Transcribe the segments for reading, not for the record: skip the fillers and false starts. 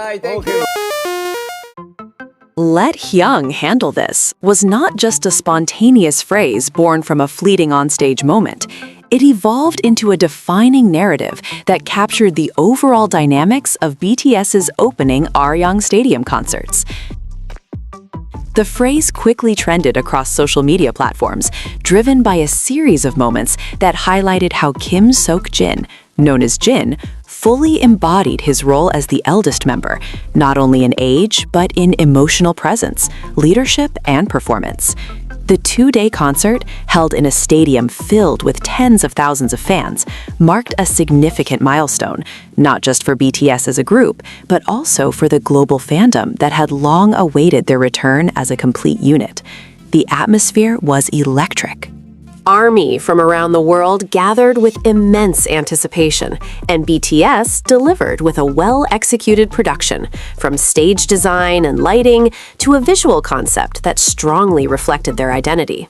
Alright, thank you. "Let Hyung handle this" was not just a spontaneous phrase born from a fleeting onstage moment. It evolved into a defining narrative that captured the overall dynamics of BTS's opening Aryang Stadium concerts. The phrase quickly trended across social media platforms, driven by a series of moments that highlighted how Kim Sok-jin, known as Jin, fully embodied his role as the eldest member, not only in age, but in emotional presence, leadership, and performance. The two-day concert, held in a stadium filled with tens of thousands of fans, marked a significant milestone, not just for BTS as a group, but also for the global fandom that had long awaited their return as a complete unit. The atmosphere was electric. Army from around the world gathered with immense anticipation, and BTS delivered with a well-executed production, from stage design and lighting to a visual concept that strongly reflected their identity.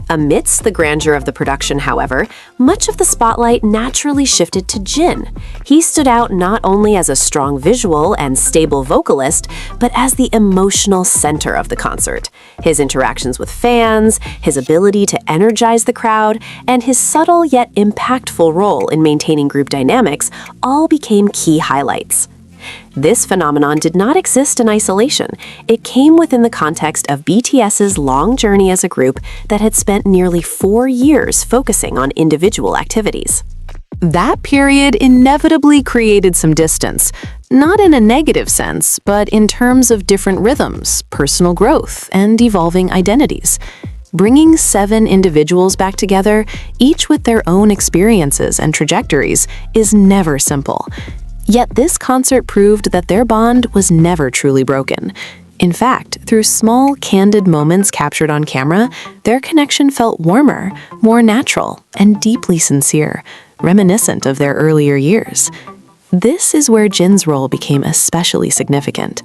Amidst the grandeur of the production, however, much of the spotlight naturally shifted to Jin. He stood out not only as a strong visual and stable vocalist, but as the emotional center of the concert. His interactions with fans, his ability to energize the crowd, and his subtle yet impactful role in maintaining group dynamics all became key highlights. This phenomenon did not exist in isolation. It came within the context of BTS's long journey as a group that had spent nearly 4 years focusing on individual activities. That period inevitably created some distance, not in a negative sense, but in terms of different rhythms, personal growth, and evolving identities. Bringing 7 individuals back together, each with their own experiences and trajectories, is never simple. Yet this concert proved that their bond was never truly broken. In fact, through small, candid moments captured on camera, their connection felt warmer, more natural, and deeply sincere, reminiscent of their earlier years. This is where Jin's role became especially significant.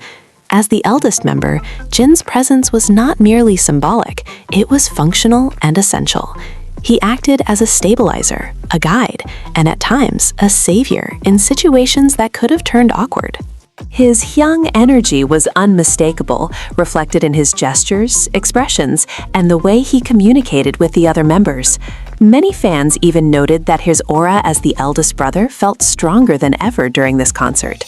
As the eldest member, Jin's presence was not merely symbolic, it was functional and essential. He acted as a stabilizer, a guide, and at times, a savior in situations that could have turned awkward. His Hyung energy was unmistakable, reflected in his gestures, expressions, and the way he communicated with the other members. Many fans even noted that his aura as the eldest brother felt stronger than ever during this concert.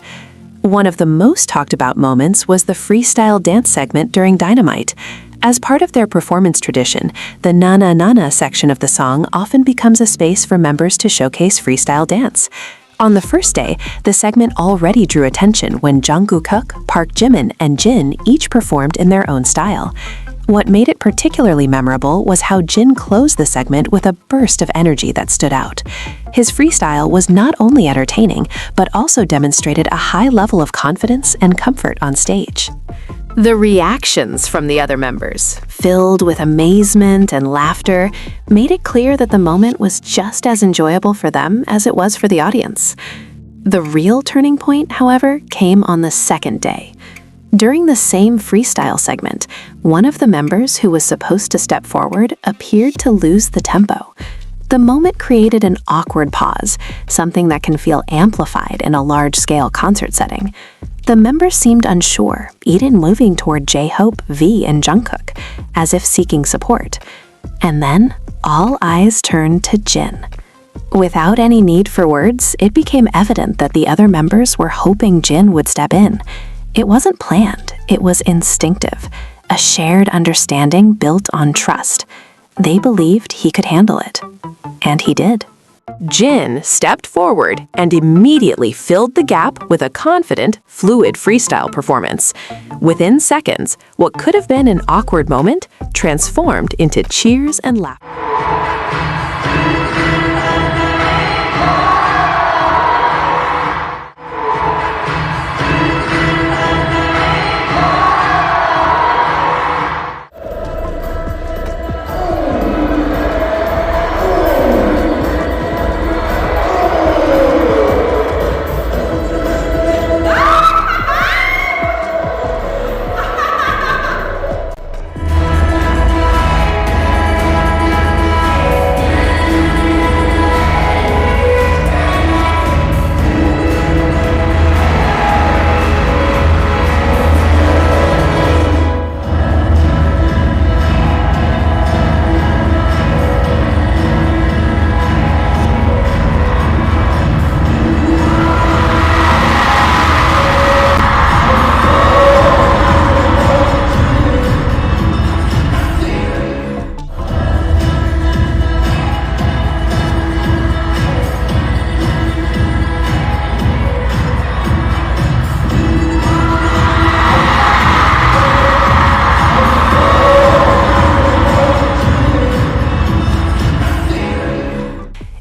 One of the most talked about moments was the freestyle dance segment during Dynamite. As part of their performance tradition, the Na Na Na Na section of the song often becomes a space for members to showcase freestyle dance. On the first day, the segment already drew attention when Jungkook, Park Jimin, and Jin each performed in their own style. What made it particularly memorable was how Jin closed the segment with a burst of energy that stood out. His freestyle was not only entertaining, but also demonstrated a high level of confidence and comfort on stage. The reactions from the other members, filled with amazement and laughter, made it clear that the moment was just as enjoyable for them as it was for the audience. The real turning point, however, came on the second day. During the same freestyle segment, one of the members who was supposed to step forward appeared to lose the tempo. The moment created an awkward pause, something that can feel amplified in a large-scale concert setting. The members seemed unsure, even moving toward J-Hope, V, and Jungkook, as if seeking support. And then, all eyes turned to Jin. Without any need for words, it became evident that the other members were hoping Jin would step in. It wasn't planned, it was instinctive, a shared understanding built on trust. They believed he could handle it. And he did. Jin stepped forward and immediately filled the gap with a confident, fluid freestyle performance. Within seconds, what could have been an awkward moment transformed into cheers and laughter.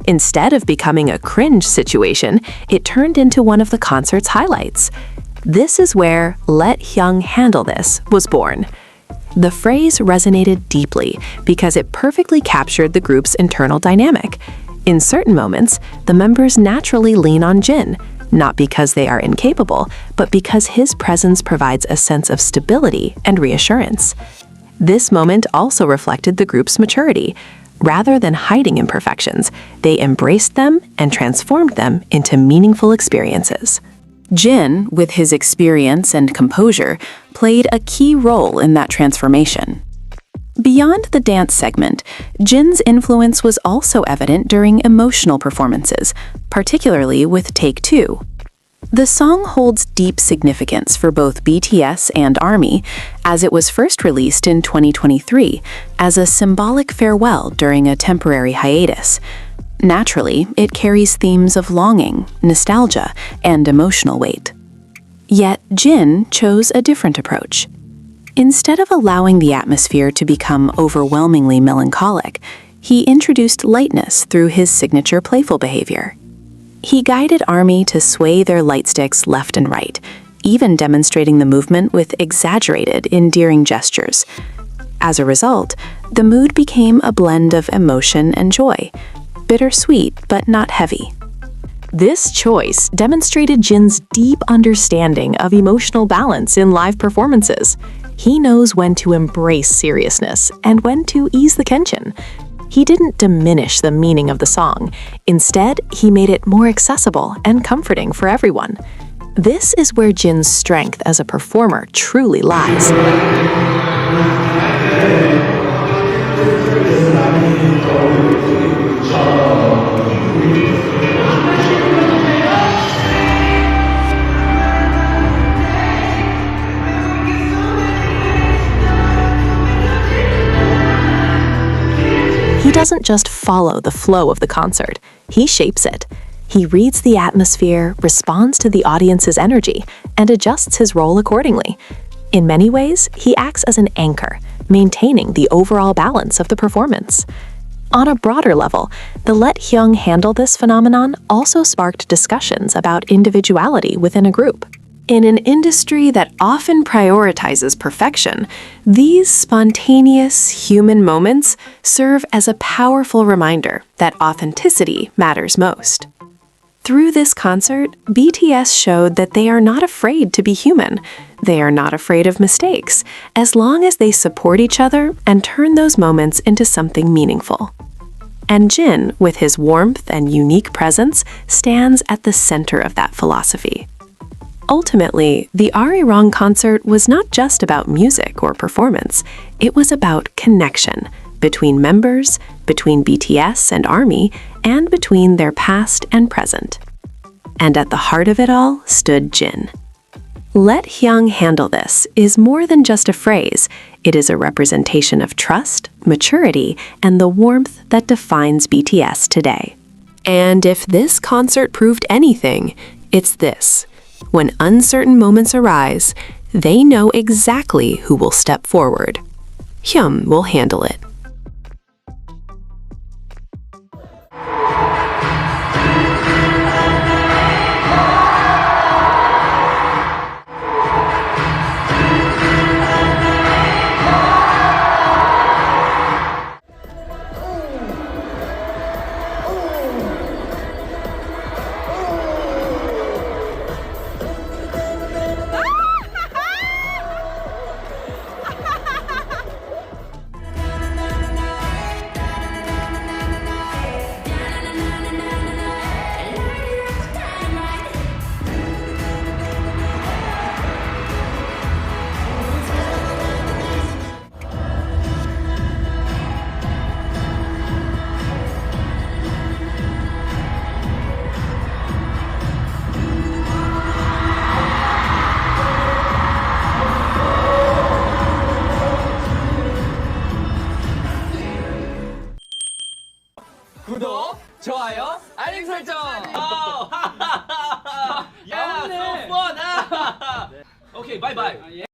Instead of becoming a cringe situation, it turned into one of the concert's highlights. This is where "Let Hyung handle this" was born. The phrase resonated deeply because it perfectly captured the group's internal dynamic. In certain moments, the members naturally lean on Jin, not because they are incapable, but because his presence provides a sense of stability and reassurance. This moment also reflected the group's maturity. Rather than hiding imperfections, they embraced them and transformed them into meaningful experiences. Jin, with his experience and composure, played a key role in that transformation. Beyond the dance segment, Jin's influence was also evident during emotional performances, particularly with Take Two. The song holds deep significance for both BTS and ARMY, as it was first released in 2023 as a symbolic farewell during a temporary hiatus. Naturally, it carries themes of longing, nostalgia, and emotional weight. Yet, Jin chose a different approach. Instead of allowing the atmosphere to become overwhelmingly melancholic, he introduced lightness through his signature playful behavior. He guided ARMY to sway their lightsticks left and right, even demonstrating the movement with exaggerated, endearing gestures. As a result, the mood became a blend of emotion and joy, bittersweet but not heavy. This choice demonstrated Jin's deep understanding of emotional balance in live performances. He knows when to embrace seriousness and when to ease the tension. He didn't diminish the meaning of the song. Instead, he made it more accessible and comforting for everyone. This is where Jin's strength as a performer truly lies. He doesn't just follow the flow of the concert, he shapes it. He reads the atmosphere, responds to the audience's energy, and adjusts his role accordingly. In many ways, he acts as an anchor, maintaining the overall balance of the performance. On a broader level, the "Let Hyung handle this" phenomenon also sparked discussions about individuality within a group. In an industry that often prioritizes perfection, these spontaneous human moments serve as a powerful reminder that authenticity matters most. Through this concert, BTS showed that they are not afraid to be human. They are not afraid of mistakes, as long as they support each other and turn those moments into something meaningful. And Jin, with his warmth and unique presence, stands at the center of that philosophy. Ultimately, the Arirang concert was not just about music or performance. It was about connection between members, between BTS and ARMY, and between their past and present. And at the heart of it all stood Jin. "Let Hyung handle this" is more than just a phrase. It is a representation of trust, maturity, and the warmth that defines BTS today. And if this concert proved anything, it's this. When uncertain moments arise, they know exactly who will step forward. Hyung will handle it. 구독, 좋아요, 알림 설정. 야, so fun. Okay, bye bye.